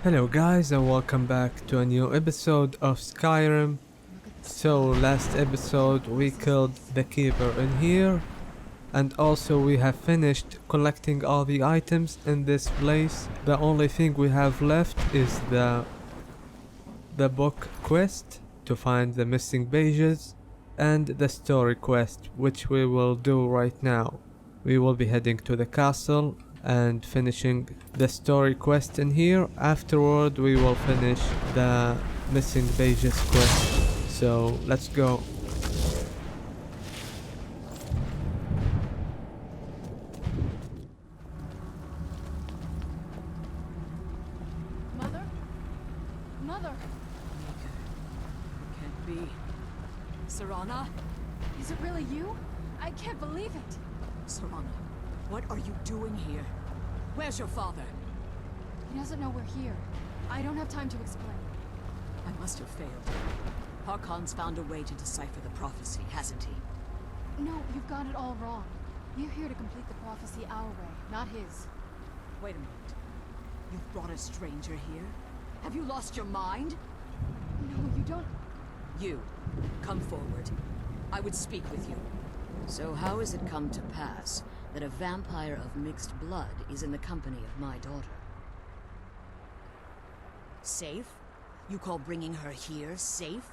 Hello guys and welcome back to a new episode of Skyrim. So last episode we killed the keeper in here, and also we have finished collecting all the items in this place. The only thing we have left is the book quest to find the missing pages and the story quest, which we will do right now. We will be heading to the castle and finishing the story quest in here. Afterward we will finish the missing pages quest. So let's go. Mother? Mother! It can't be. Serana? Is it really you? I can't believe it! Serana, what are you doing here? Where's your father? He doesn't know we're here. I don't have time to explain. I must have failed. Harkon's found a way to decipher the prophecy, hasn't he? No, you've got it all wrong. We're here to complete the prophecy our way, not his. Wait a minute. You've brought a stranger here? Have you lost your mind? No, you don't... You, come forward. I would speak with you. So how has it come to pass that a vampire of mixed blood is in the company of my daughter? Safe? You call bringing her here safe?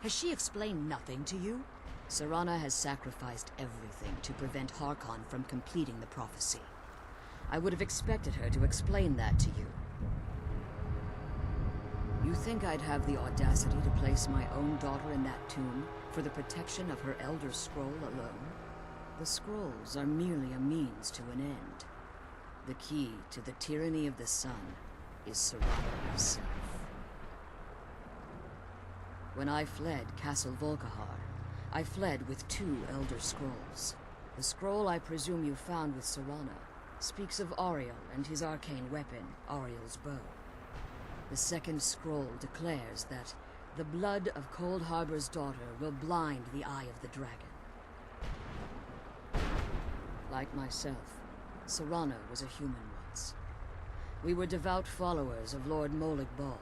Has she explained nothing to you? Serana has sacrificed everything to prevent Harkon from completing the prophecy. I would have expected her to explain that to you. You think I'd have the audacity to place my own daughter in that tomb for the protection of her Elder Scroll alone? The scrolls are merely a means to an end. The key to the tyranny of the sun is Serana herself. When I fled Castle Volkahar, I fled with 2 Elder Scrolls. The scroll I presume you found with Serana speaks of Auriel and his arcane weapon, Auriel's bow. The second scroll declares that the blood of Cold Harbor's daughter will blind the eye of the dragon. Like myself, Serana was a human once. We were devout followers of Lord Molig Bal.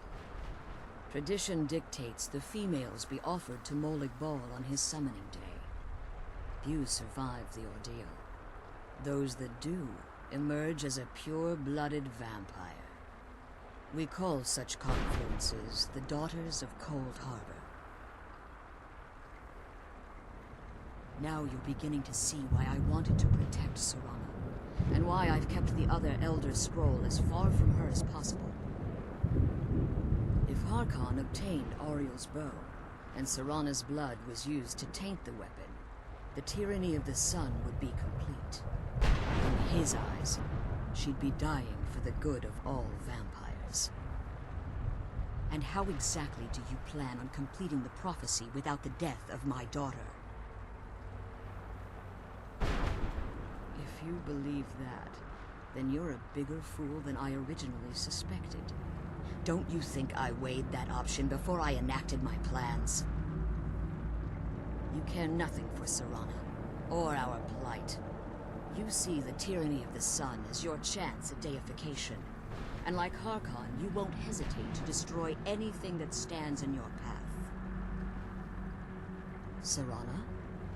Tradition dictates the females be offered to Molig Bal on his summoning day. Few survive the ordeal. Those that do emerge as a pure-blooded vampire. We call such confluences the Daughters of Cold Harbor. Now you're beginning to see why I wanted to protect Serana, and why I've kept the other Elder Scroll as far from her as possible. If Harkon obtained Auriel's bow, and Serana's blood was used to taint the weapon, the tyranny of the sun would be complete. In his eyes, she'd be dying for the good of all vampires. And how exactly do you plan on completing the prophecy without the death of my daughter? If you believe that, then you're a bigger fool than I originally suspected. Don't you think I weighed that option before I enacted my plans? You care nothing for Serana, or our plight. You see the tyranny of the sun as your chance at deification. And like Harkon, you won't hesitate to destroy anything that stands in your path. Serana?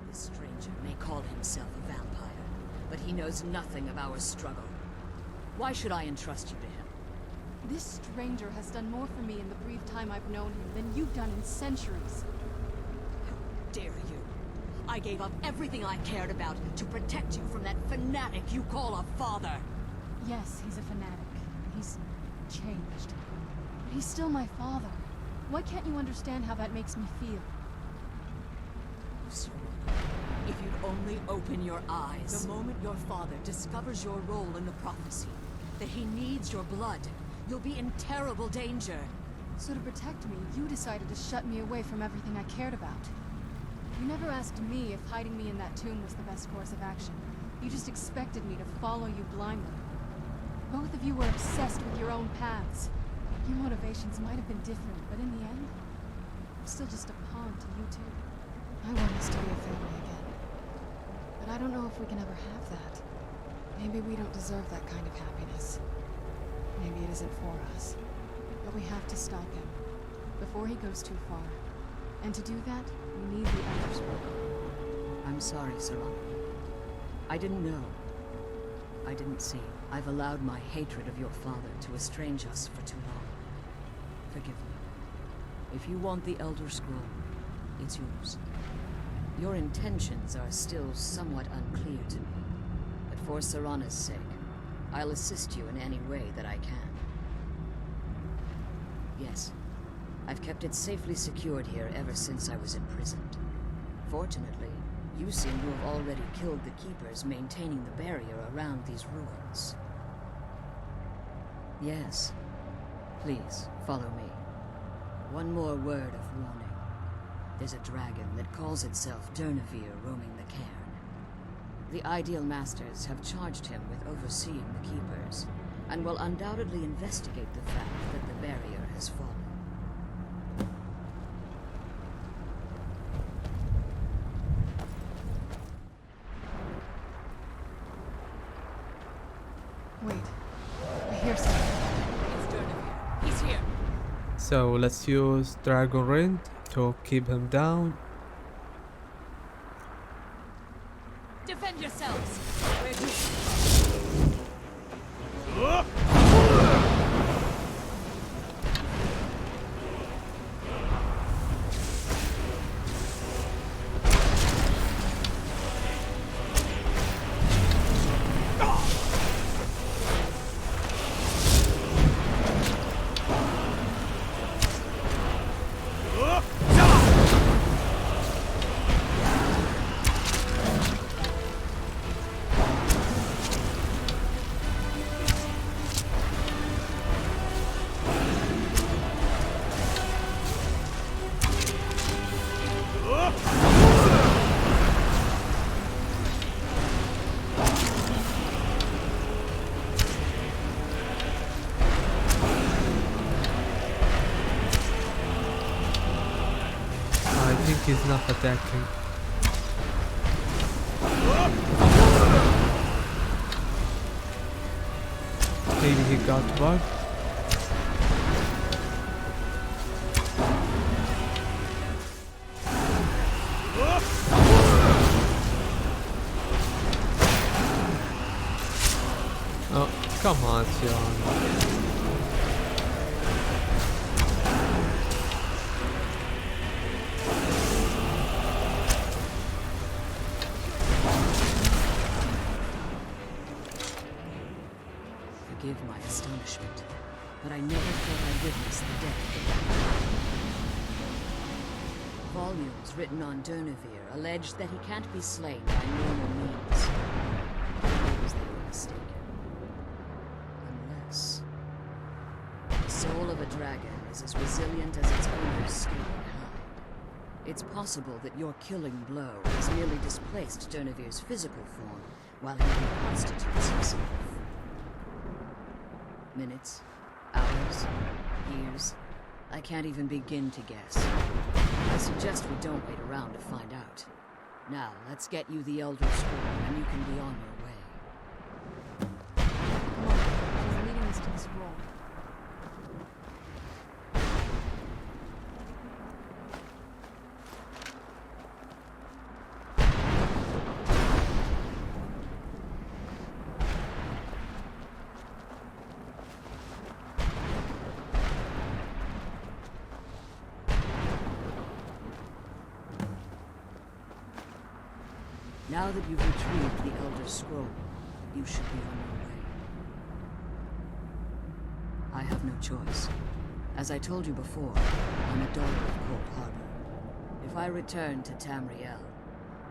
This stranger may call himself a vampire, but he knows nothing of our struggle. Why should I entrust you to him? This stranger has done more for me in the brief time I've known him than you've done in centuries. How dare you? I gave up everything I cared about to protect you from that fanatic you call a father. Yes, he's a fanatic. He's changed. But he's still my father. Why can't you understand how that makes me feel? Serana, if you'd only open your eyes. The moment your father discovers your role in the prophecy, that he needs your blood, you'll be in terrible danger. So to protect me, you decided to shut me away from everything I cared about. You never asked me if hiding me in that tomb was the best course of action. You just expected me to follow you blindly. Both of you were obsessed with your own paths. Your motivations might have been different, but in the end, I'm still just a pawn to you two. I want us to be a family again. But I don't know if we can ever have that. Maybe we don't deserve that kind of happiness. Maybe it isn't for us. But we have to stop him before he goes too far. And to do that, we need the Elder Scroll. I'm sorry, Serana. I didn't know. I didn't see. I've allowed my hatred of your father to estrange us for too long. Forgive me. If you want the Elder Scroll, it's yours. Your intentions are still somewhat unclear to me, but for Serana's sake, I'll assist you in any way that I can. Yes, I've kept it safely secured here ever since I was imprisoned. Fortunately, you seem to have already killed the keepers maintaining the barrier around these ruins. Yes. Please, follow me. One more word of warning. There's a dragon that calls itself Durnevere roaming the cairn. The Ideal Masters have charged him with overseeing the keepers, and will undoubtedly investigate the fact that the barrier has fallen. Wait. I hear something. It's Durnevere. He's here. So let's use Dragon Rind to keep him down. Defend yourselves! I think he's not attacking. Maybe he got bugged. Oh, come on, Sion. Forgive my astonishment, but I never thought I'd witness the death of a Volumes written on Durnevere allege that he can't be slain by normal means. Perhaps they were mistaken. Unless... the soul of a dragon is as resilient as its owner's scaly hide. It's possible that your killing blow has merely displaced Durnevere's physical form while he reconstitutes himself. Minutes, hours, years. I can't even begin to guess. I suggest we don't wait around to find out. Now, let's get you the Elder Scroll, and you can be on your way. Come on. She's leading us to the scroll. Now that you've retrieved the Elder Scroll, you should be on your way. I have no choice. As I told you before, I'm a daughter of Cold Harbor. If I return to Tamriel,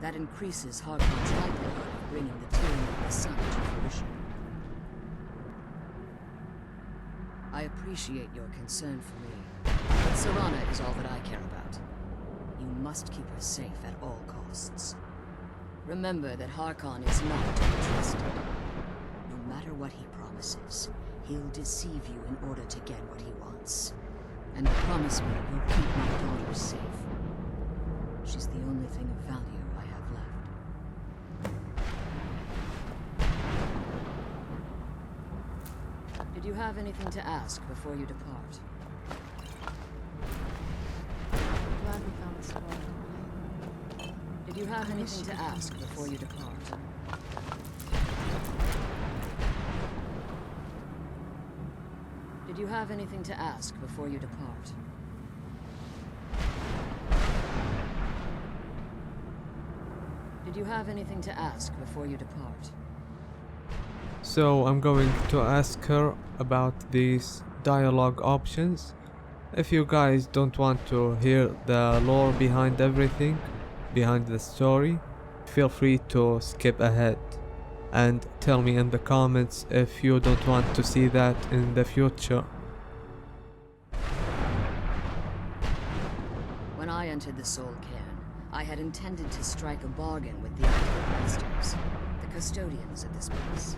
that increases Harkon's likelihood of bringing the tyranny of the sun to fruition. I appreciate your concern for me, but Serana is all that I care about. You must keep her safe at all costs. Remember that Harkon is not to be trusted. No matter what he promises, he'll deceive you in order to get what he wants. And promise me you'll keep my daughter safe. She's the only thing of value I have left. Did you have anything to ask before you depart? we found the scroll, all right? Did you have anything to ask before you depart? Did you have anything to ask before you depart? Did you have anything to ask before you depart? So I'm going to ask her about these dialogue options. If you guys don't want to hear the lore behind everything, behind the story, feel free to skip ahead and tell me in the comments if you don't want to see that in the future. When I entered the Soul Cairn, I had intended to strike a bargain with the Necromancers, the custodians of this place.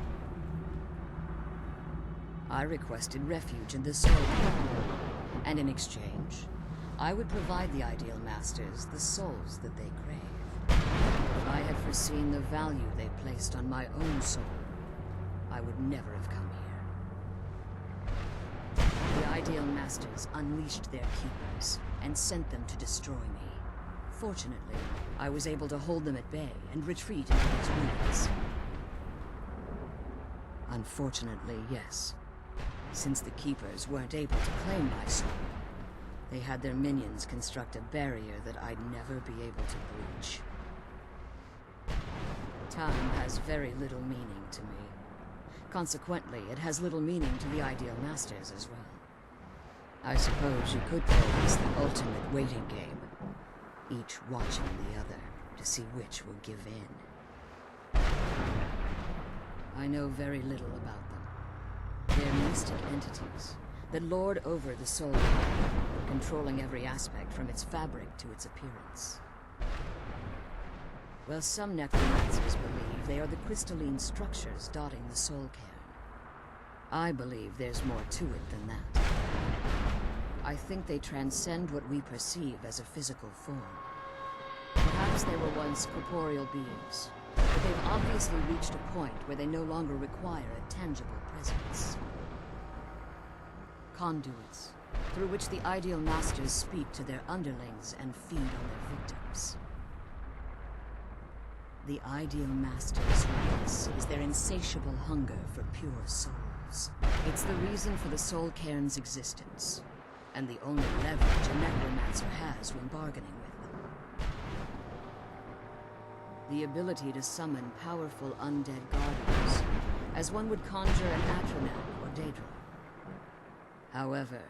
I requested refuge in the Soul Cairn, and in exchange, I would provide the Ideal Masters the souls that they crave. If I had foreseen the value they placed on my own soul, I would never have come here. The Ideal Masters unleashed their keepers and sent them to destroy me. Fortunately, I was able to hold them at bay and retreat into its ruins. Unfortunately, yes. Since the Keepers weren't able to claim my soul, they had their minions construct a barrier that I'd never be able to breach. Time has very little meaning to me. Consequently, it has little meaning to the Ideal Masters as well. I suppose you could call this the ultimate waiting game, each watching the other to see which will give in. I know very little about them. They're mystic entities that lord over the Soul Cairn, controlling every aspect from its fabric to its appearance. Well, some necromancers believe they are the crystalline structures dotting the Soul Cairn. I believe there's more to it than that. I think they transcend what we perceive as a physical form. Perhaps they were once corporeal beings, but they've obviously reached a point where they no longer require a tangible presence. Conduits, through which the Ideal Masters speak to their underlings and feed on their victims. The Ideal Masters' weakness is their insatiable hunger for pure souls. It's the reason for the Soul Cairn's existence, and the only leverage a necromancer has when bargaining with them. The ability to summon powerful undead guardians, as one would conjure an Atronak or Daedra. However,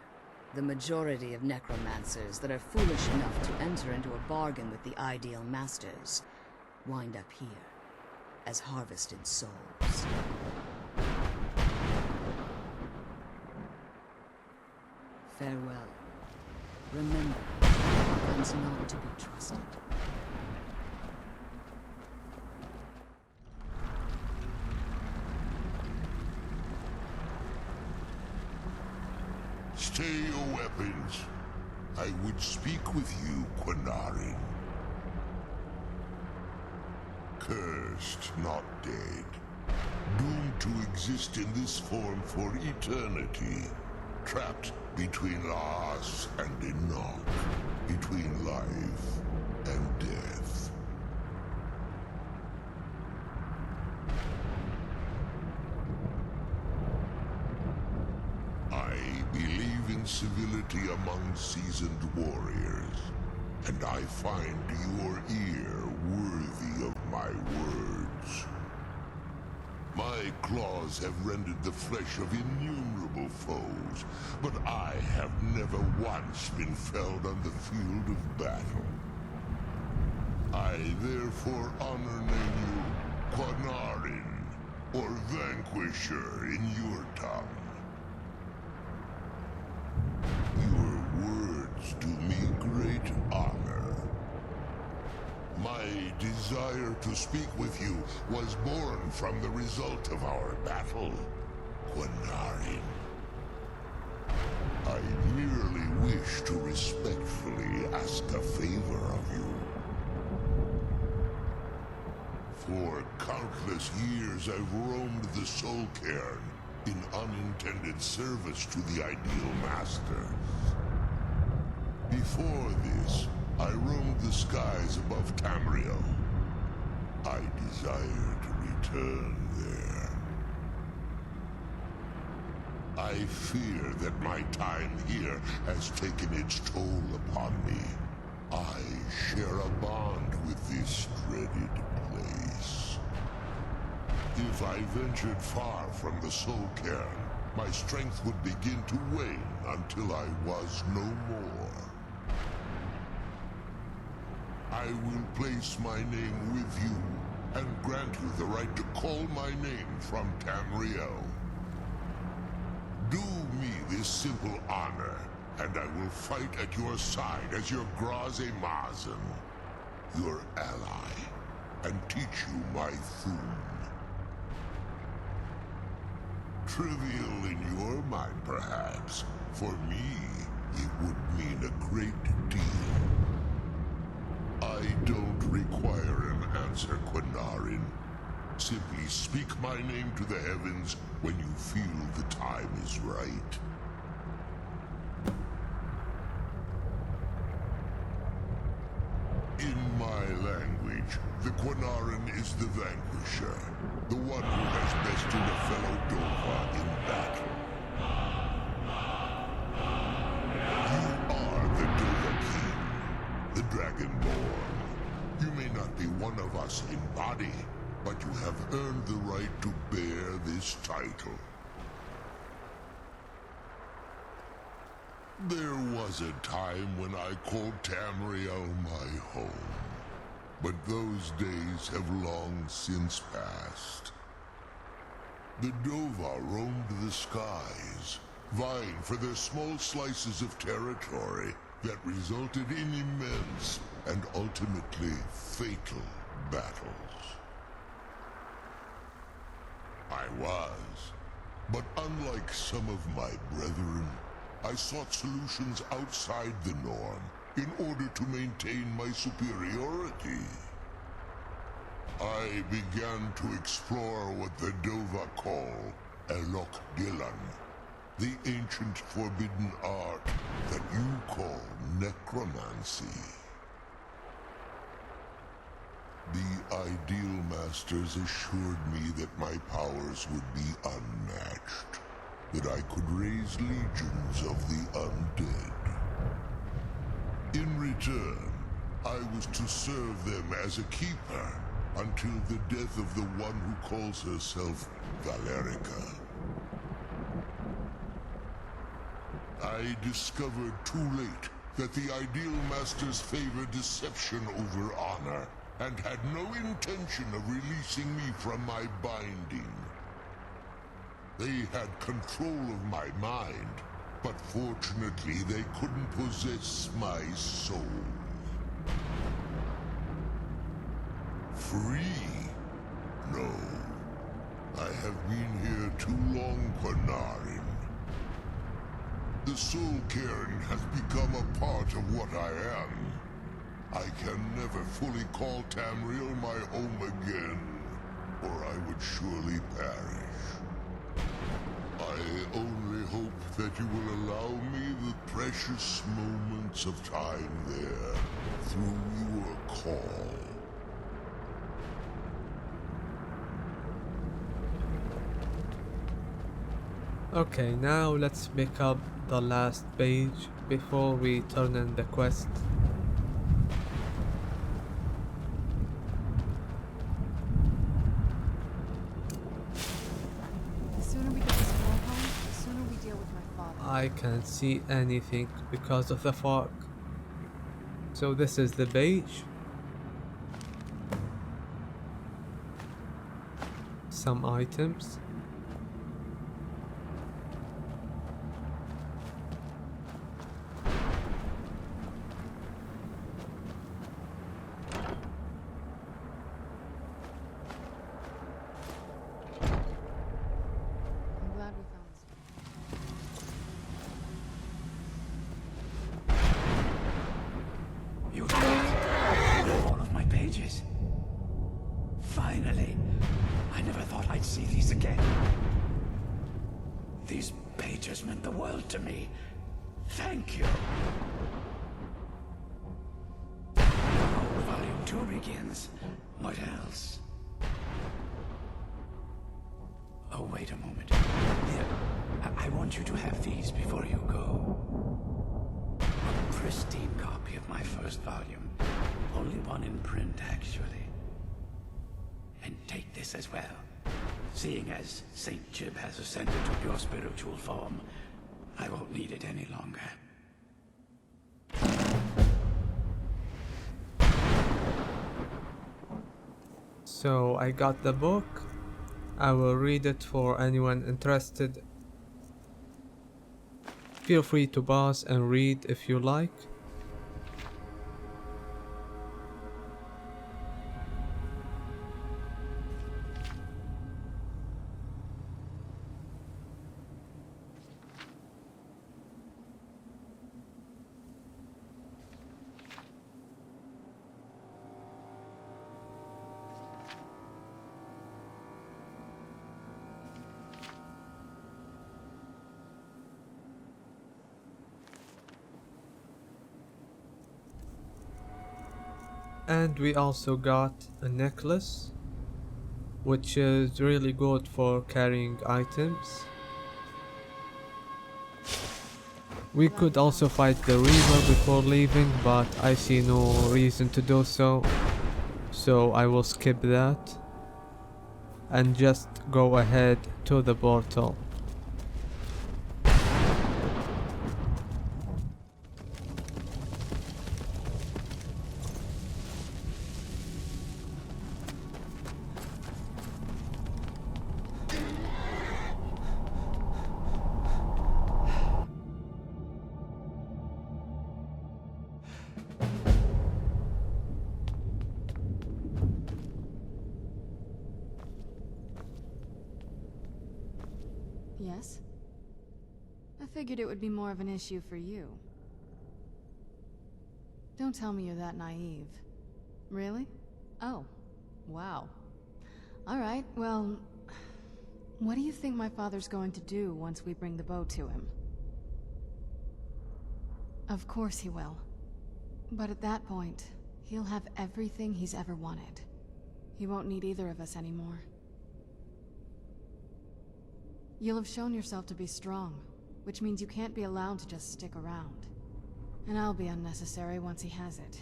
the majority of necromancers that are foolish enough to enter into a bargain with the Ideal Masters wind up here as harvested souls. Farewell. Remember, one's not to be trusted. Stay your weapons. I would speak with you, Quinarin. Cursed, not dead. Doomed to exist in this form for eternity. Trapped between Laas and Enoch. Between life and death. I believe in civility among seasoned warriors, and I find your ear worthy of my words. My claws have rended the flesh of innumerable foes, but I have never once been felled on the field of battle. I therefore honor name you Quinarin, or Vanquisher in your tongue. Your words do me great honor. My desire to speak with you was born from the result of our battle, Quinarin. I merely wish to respectfully ask a favor of you. For countless years I've roamed the Soul Cairn in unintended service to the Ideal Masters. Before this, I roamed the skies above Tamriel. I desire to return there. I fear that my time here has taken its toll upon me. I share a bond with this dreaded place. If I ventured far from the Soul Cairn, my strength would begin to wane until I was no more. I will place my name with you and grant you the right to call my name from Tamriel. Do me this simple honor, and I will fight at your side as your Graze Mazen, your ally, and teach you my Thum. Trivial in your mind, perhaps. For me, it would mean a great deal. I don't require an answer, Quinarin. Simply speak my name to the heavens when you feel the time is right. In my language, the Quinarin is the vanquisher, the one who has bested a fellow Dova in battle. You are the Dova King, the Dragonborn. You may not be one of us in body, but you have earned the right to bear this title. There was a time when I called Tamriel my home, but those days have long since passed. The Dova roamed the skies, vying for their small slices of territory that resulted in immense and ultimately fatal battles. I was, but unlike some of my brethren, I sought solutions outside the norm in order to maintain my superiority. I began to explore what the Dova call Elok Gillan, the ancient forbidden art that you call necromancy. The Ideal Masters assured me that my powers would be unmatched, that I could raise legions of the undead. In return, I was to serve them as a keeper until the death of the one who calls herself Valerica. I discovered too late that the Ideal Masters favor deception over honor, and had no intention of releasing me from my binding. They had control of my mind, but fortunately they couldn't possess my soul. Free? No. I have been here too long, Quinarin. The Soul Cairn has become a part of what I am. I can never fully call Tamriel my home again, or I would surely perish. I only hope that you will allow me the precious moments of time there, through your call. Okay, now let's pick up the last page before we turn in the quest. The sooner we get this war home, the sooner we deal with my father. I can't see anything because of the fog. So this is the page. Some items. I'm glad we found this. You did all of my pages. Finally. I never thought I'd see these again. These pages meant the world to me. Thank you. begins. What else? Oh, wait a moment. Here, I want you to have these before you go. A pristine copy of my first volume. Only one in print, actually. And take this as well. Seeing as Saint Jib has ascended to pure spiritual form, I won't need it any longer. So I got the book. I will read it for anyone interested. Feel free to pause and read if you like. And we also got a necklace, which is really good for carrying items. We could also fight the Reaver before leaving, but I see no reason to do so, so I will skip that and just go ahead to the portal. Yes? I figured it would be more of an issue for you. Don't tell me you're that naive. Really? Oh. Wow. Alright, well... What do you think my father's going to do once we bring the bow to him? Of course he will. But at that point, he'll have everything he's ever wanted. He won't need either of us anymore. You'll have shown yourself to be strong, which means you can't be allowed to just stick around. And I'll be unnecessary once he has it.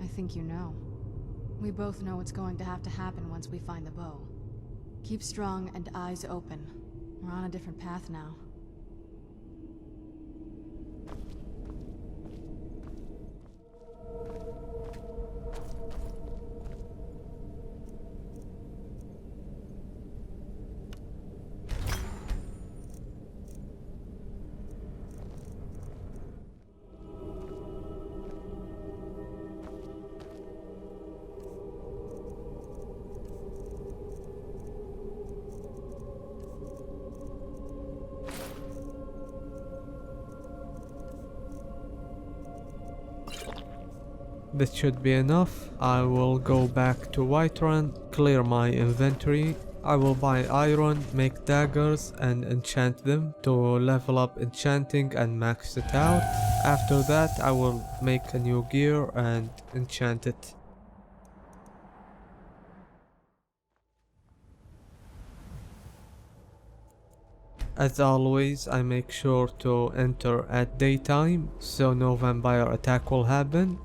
I think you know. We both know what's going to have to happen once we find the bow. Keep strong and eyes open. We're on a different path now. This should be enough. I will go back to Whiterun, clear my inventory. I will buy iron, make daggers and enchant them to level up enchanting and max it out. After that I will make a new gear and enchant it. As always, I make sure to enter at daytime so no vampire attack will happen.